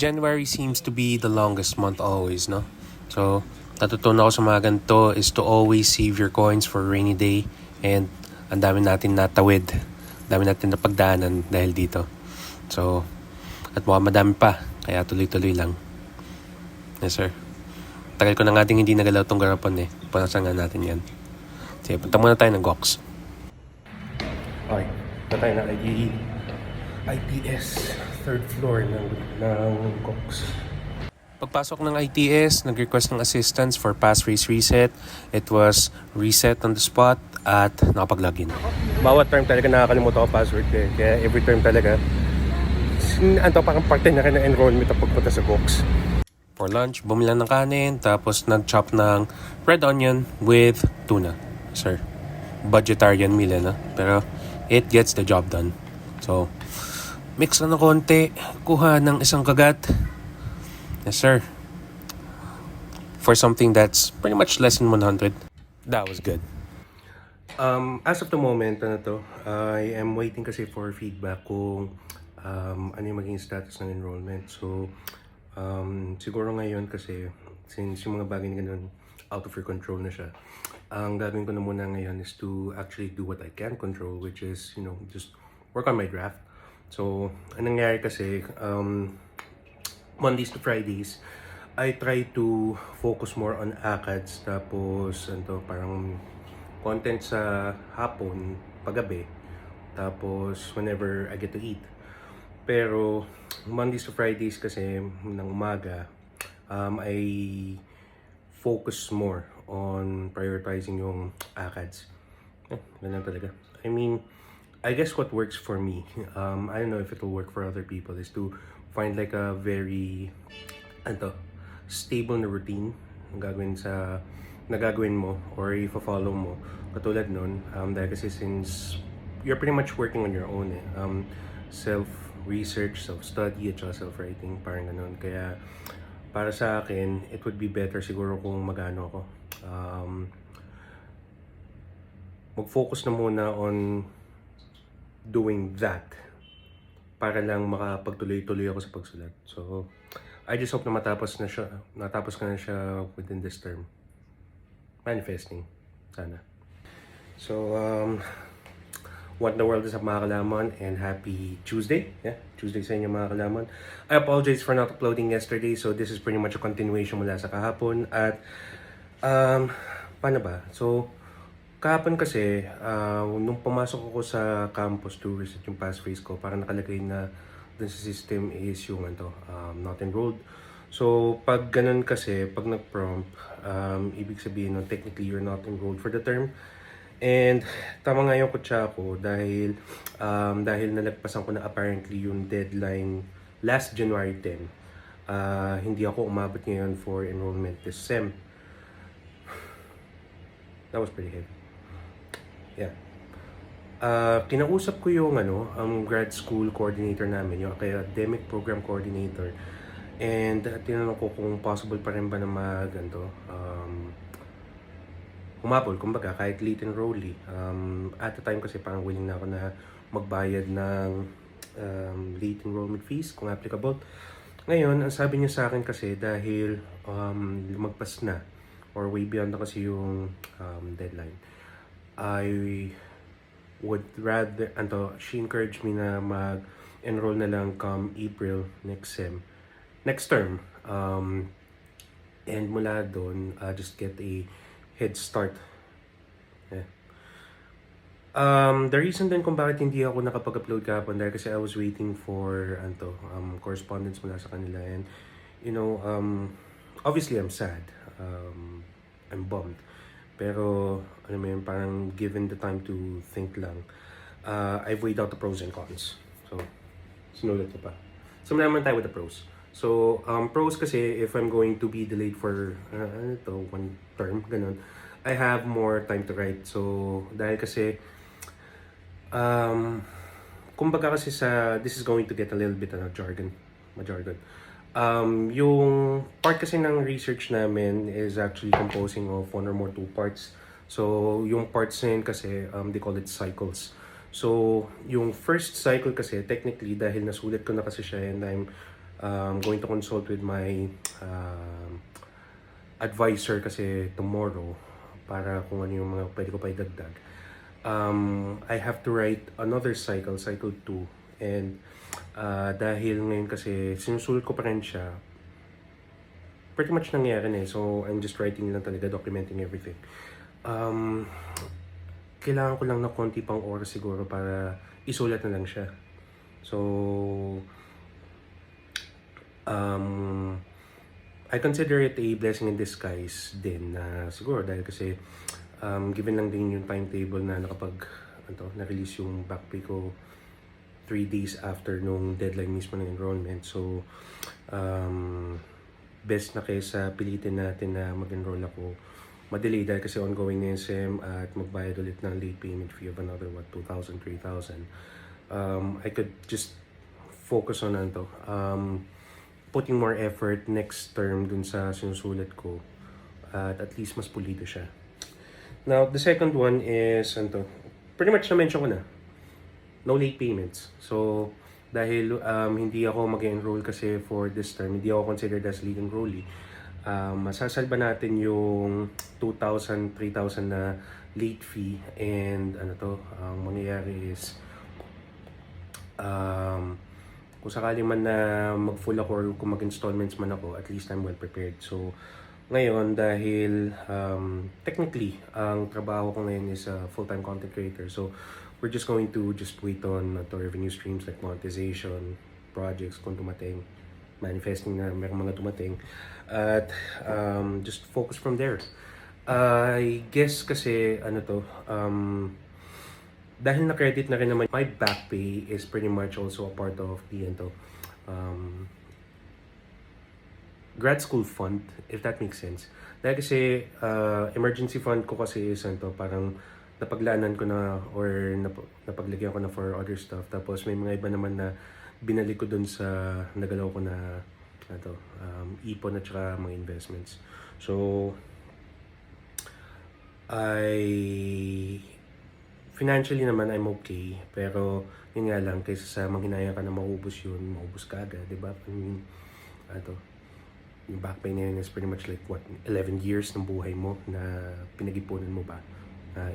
January seems to be the longest month always, no? So, natutunan ko sa mga ganito is to always save your coins for a rainy day and ang dami natin natawid. Ang dami natin napagdaanan dahil dito. So, at mukhang madami pa, kaya tuloy-tuloy lang. Yes, sir. Tagal ko na nga hindi nagalaw tong garapon eh. Panasan nga natin yan. Sige, punta muna tayo ng Gox. Okay, punta tayo ng ITS, third floor ng Gox. Pagpasok ng ITS, nag-request ng assistance for passphrase reset. It was reset on the spot at nakapag-login. Bawat term talaga nakakalimutan ko password ko eh. Kaya every term talaga, parang parte na rin ng enrollment ang pagpunta sa Gox. For lunch, bumili ng kanin, tapos nag-chop ng red onion with tuna. Sir, budgetarian meal na, pero it gets the job done. So, mix na ng konti, kuha ng isang kagat. Yes, sir. For something that's pretty much less than 100, that was good. As of the moment, I am waiting kasi for feedback kung ano yung maging status ng enrollment. So, siguro ngayon kasi since yung mga bagay na ganun out of your control na siya, ang gagawin ko na muna ngayon is to actually do what I can control, which is, just work on my draft. So, anong nangyari kasi, Mondays to Fridays, I try to focus more on ACADS, tapos parang content sa hapon, paggabi, tapos whenever I get to eat. Pero Mondays to Fridays kasi ng umaga, I focus more on prioritizing yung ACADS. Ganun talaga. I mean, I guess what works for me, I don't know if it'll work for other people, is to find like a very stable na routine na gagawin mo or i-follow mo. Katulad nun, dahil kasi since you're pretty much working on your own self-research, self-study, at saka self-writing, parang ganun. Kaya para sa akin, it would be better siguro kung mag-ano ako. Mag-focus na muna on doing that para lang makapagtuloy-tuloy ako sa pagsulat. So, I just hope na natapos ko na siya within this term. Manifesting. Sana. So, what in the world is up mga kalaman, and happy Tuesday. Yeah, Tuesday sa inyo mga kalaman. I apologize for not uploading yesterday, so this is pretty much a continuation mula sa kahapon. At, paano ba? So, kahapon kasi, nung pumasok ako sa campus to reset yung passphrase ko, parang nakalagay na dun sa system is yung not enrolled. So, pag ganun kasi, pag nag-prompt, ibig sabihin no, technically you're not enrolled for the term. And tama nga yung kutsa ko dahil nalagpasan ko na apparently yung deadline last January 10. Hindi ako umabot ngayon for enrollment this sem. That was pretty heavy. Yeah. Kinausap ko yung ang grad school coordinator namin, yung academic program coordinator. And tinanong ko kung possible pa rin ba na humabol, kumbaga, kahit late enrollee. At the time kasi parang willing na ako na magbayad ng late enrollment fees kung applicable. Ngayon, ang sabi niya sa akin kasi dahil lumagpas na or way beyond na kasi yung deadline, I would rather, she encouraged me na mag-enroll na lang come April next term. And mula doon, just get a head start. Yeah. The reason din kung bakit hindi ako nakapag-upload kahapon dahil kasi I was waiting for correspondence mula sa kanila, and obviously I'm sad. I'm bummed. Pero, parang given the time to think lang, I've weighed out the pros and cons. So, sinulat ko pa. So, naman tayo with the pros. So, pros kasi, if I'm going to be delayed for, one term, ganun, I have more time to write. So, dahil kasi, kumbaga kasi this is going to get a little bit jargon. Yung part kasi ng research namin is actually composing of one or more two parts. So, yung parts na yun kasi, they call it cycles. So, yung first cycle kasi, technically, dahil nasulit ko na kasi siya and I'm going to consult with my advisor kasi tomorrow para kung ano yung mga pwede ko pa idagdag. I have to write another cycle 2, and dahil ngayon kasi sinusulat ko pa rin siya, pretty much nangyari na eh. So, I'm just writing lang talaga, documenting everything. Kailangan ko lang ng konti pang oras siguro para isulat na lang siya. So, I consider it a blessing in disguise din na siguro dahil kasi given lang din yung timetable na na-release yung back pay ko 3 days after nung deadline mismo ng enrollment. So, best na kaysa pilitin natin na mag-enroll ako madelay dahil kasi ongoing na yung SEM at magbayad ulit ng late payment fee of another 2,000, 3,000. I could just focus on putting more effort next term dun sa sinusulat ko at least mas pulido siya. Now, the second one is pretty much na-mention ko na, no late payments. So, dahil hindi ako mag-enroll kasi for this term, hindi ako considered as lead enrollee, masasalba natin yung 2,000, 3,000 na late fee, and ang mangyayari is kung sakali man na mag-full ako or kung mag-installments man ako, at least I'm well prepared. So, ngayon, dahil technically, ang trabaho ko ngayon is a full-time content creator. So, we're just going to just wait on revenue streams like monetization, projects kung dumating, manifesting na merong mga dumating, at just focus from there. I guess kasi, dahil na-credit na rin naman, my back pay is pretty much also a part of the grad school fund, if that makes sense. Dahil kasi emergency fund ko kasi is parang napaglaanan ko na or napaglagyan ko na for other stuff. Tapos may mga iba naman na binalik ko dun sa nagalaw ko na ipon at saka mga investments. So, financially naman, I'm okay. Pero, yun nga lang, kaysa sa manghinayang ka na maubos yun, maubos ka agad, di ba? I mean, yung back pay na yun is pretty much like, 11 years ng buhay mo na pinag-ipunan mo ba?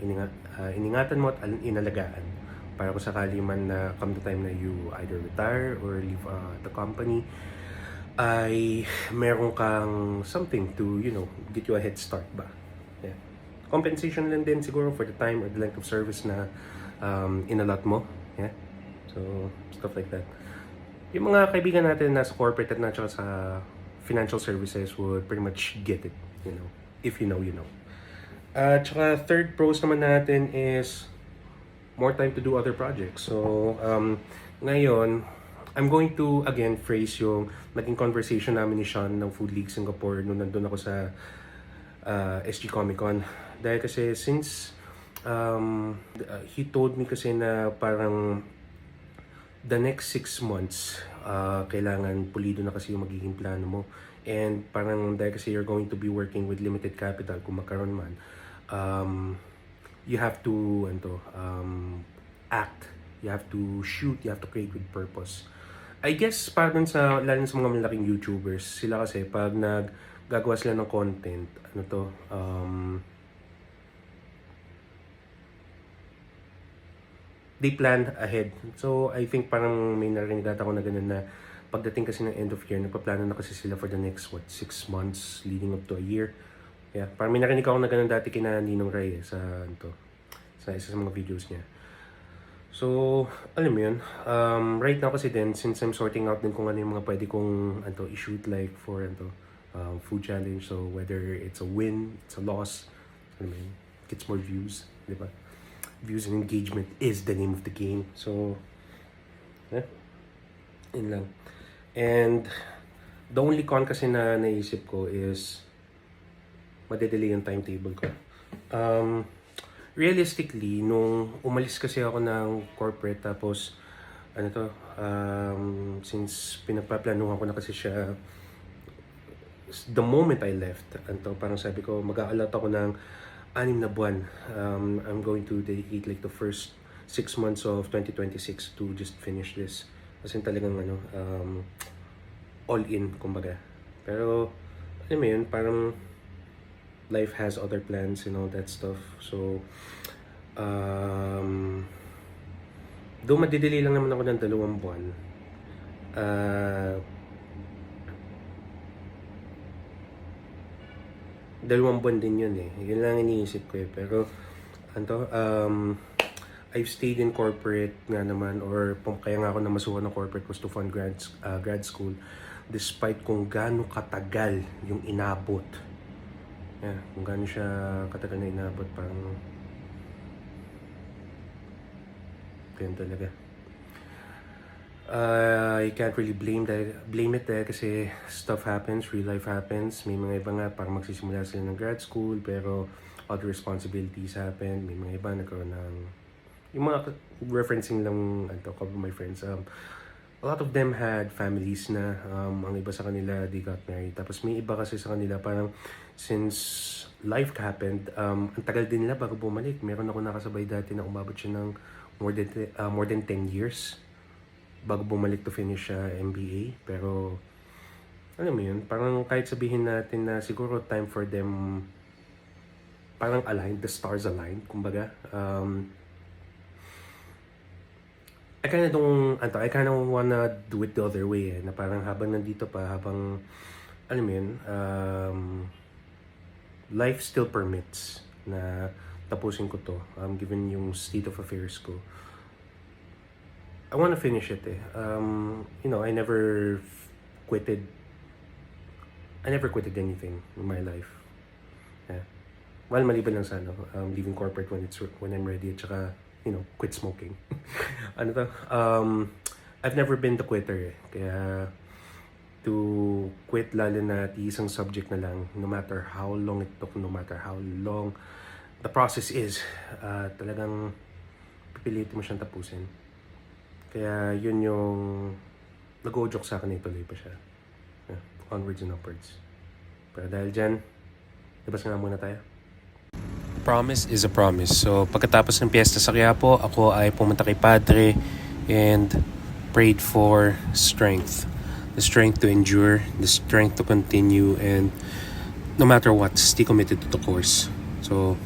Iningatan mo at inalagaan para kung sakali man na come the time na you either retire or leave the company, ay meron kang something to, get you a head start ba? Yeah. Compensation lang din siguro for the time or the length of service na inalot mo. Yeah. So, stuff like that. Yung mga kaibigan natin na sa corporate at na sa financial services would pretty much get it, if you know, you know. Tsaka third pros naman natin is more time to do other projects. So, ngayon, I'm going to again phrase yung naging conversation namin ni Sean ng Food League Singapore nung nandun ako sa SG Comic Con. Dahil kasi since he told me kasi na parang the next 6 months, kailangan pulido na kasi yung magiging plano mo. And parang dahil kasi you're going to be working with limited capital kung magkaroon man, you have to act, you have to shoot, you have to create with purpose. I guess parang lalo sa mga malaking YouTubers, sila kasi pag naggagawa sila ng content, they plan ahead. So, I think parang may narinig ako na ganun na pagdating kasi ng end of year, nagpaplano na kasi sila for the next, 6 months leading up to a year. Yeah, parang may narinig ako na ganun dati kina Ninong Ray sa isa sa mga videos niya. So, alam mo yun, right now kasi din, since I'm sorting out din kung ano yung mga pwede kong i-shoot like for food challenge, so whether it's a win, it's a loss, alam mo yun, gets more views, di ba? Views and engagement is the name of the game. So, yun lang. And the only con kasi na naisip ko is madedelay yung timetable ko. Realistically, nung umalis kasi ako ng corporate, tapos since pinagpaplanuhan ko na kasi siya, the moment I left, parang sabi ko, mag-aalat ako ng 6 na buwan. I'm going to dedicate like the first 6 months of 2026 to just finish this. Kasi talagang all in, kumbaga. Pero, alam mo yun, parang life has other plans and all that stuff. So, though madidili lang naman ako ng 2 buwan, uh, 2 buwan din yun eh. Yun lang iniisip ko eh. Pero, I've stayed in corporate nga naman, or kaya nga ako namasukan ng corporate was to fund grad school, despite kung gaano katagal yung inabot. Yeah, kung gaano siya katagal na inabot, parang ganyan talaga. I can't really blame it dahil kasi stuff happens, real life happens. May mga iba nga parang magsisimula sila ng grad school pero other responsibilities happen. May mga iba nagkaroon ng yung mga referencing lang a couple of my friends. A lot of them had families na. Ang iba sa kanila they got married. Tapos may iba kasi sa kanila parang since life happened, ang tagal din nila bago bumalik. Meron ako nakasabay dati na umabot siya ng more than 10 years bago bumalik to finish MBA. Pero, alam mo yun, parang kahit sabihin natin na siguro time for them, parang aligned, the stars aligned, kumbaga. I kind of wanna do it the other way na parang habang nandito pa, habang, alam mo yun, life still permits na tapusin ko to, given yung state of affairs ko. I want to finish it eh. I never quitted anything in my life. Yeah. Well, maliban lang sa leaving corporate when I'm ready, at saka, quit smoking. I've never been the quitter eh. Kaya, to quit lalo na isang subject na lang, no matter how long it took, no matter how long the process is, talagang pipilitin mo siyang tapusin. Kaya yun yung nag-o-joke sa akin, ituloy pa siya. Yeah, onwards and upwards. Pero dahil dyan, labas nga muna tayo. Promise is a promise. So pagkatapos ng piyesta sa Quiapo, ako ay pumunta kay Padre and prayed for strength. The strength to endure, the strength to continue, and no matter what, stay committed to the course. So,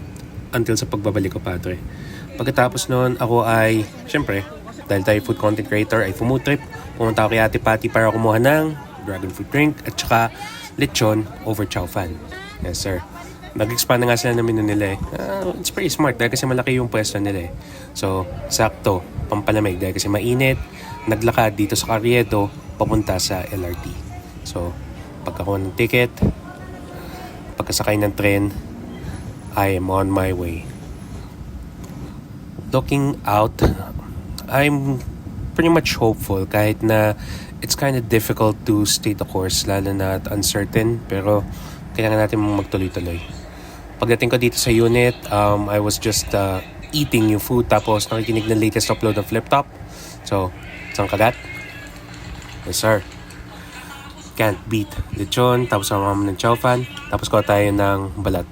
until sa pagbabalik ko, Padre. Pagkatapos noon, ako ay, syempre, dahil tayo food content creator, ay food trip. Pumunta ako kay Ate Patty para kumuha ng dragon fruit drink at saka lechon over chow fan. Yes, sir. Nag-expand na nga sila ng menu nila eh. It's pretty smart dahil kasi malaki yung pwesto nila eh. So, sakto, pampalamig dahil kasi mainit. Naglakad dito sa Carriedo, papunta sa LRT. So, pagkakuha ng ticket, pagkasakay ng tren, I am on my way. Looking out, I'm pretty much hopeful kahit na it's kind of difficult to stay the course, lalo na uncertain, pero kailangan natin magtuloy-tuloy. Pagdating ko dito sa unit, I was just eating yung food tapos nakikinig ng latest upload ng Flip Top. So, isang kagat. Yes sir. Can't beat lechon, tapos sama mo ng chow fan, tapos kuha tayo ng balat.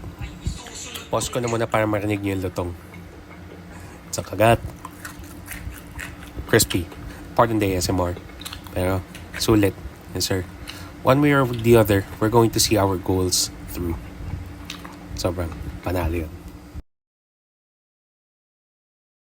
Pause ko na muna para marinig niyo yung lutong. Isang kagat. Crispy. Pardon the ASMR. Pero, sulit. Yes, sir. One way or the other, we're going to see our goals through. Sobrang panalo yun.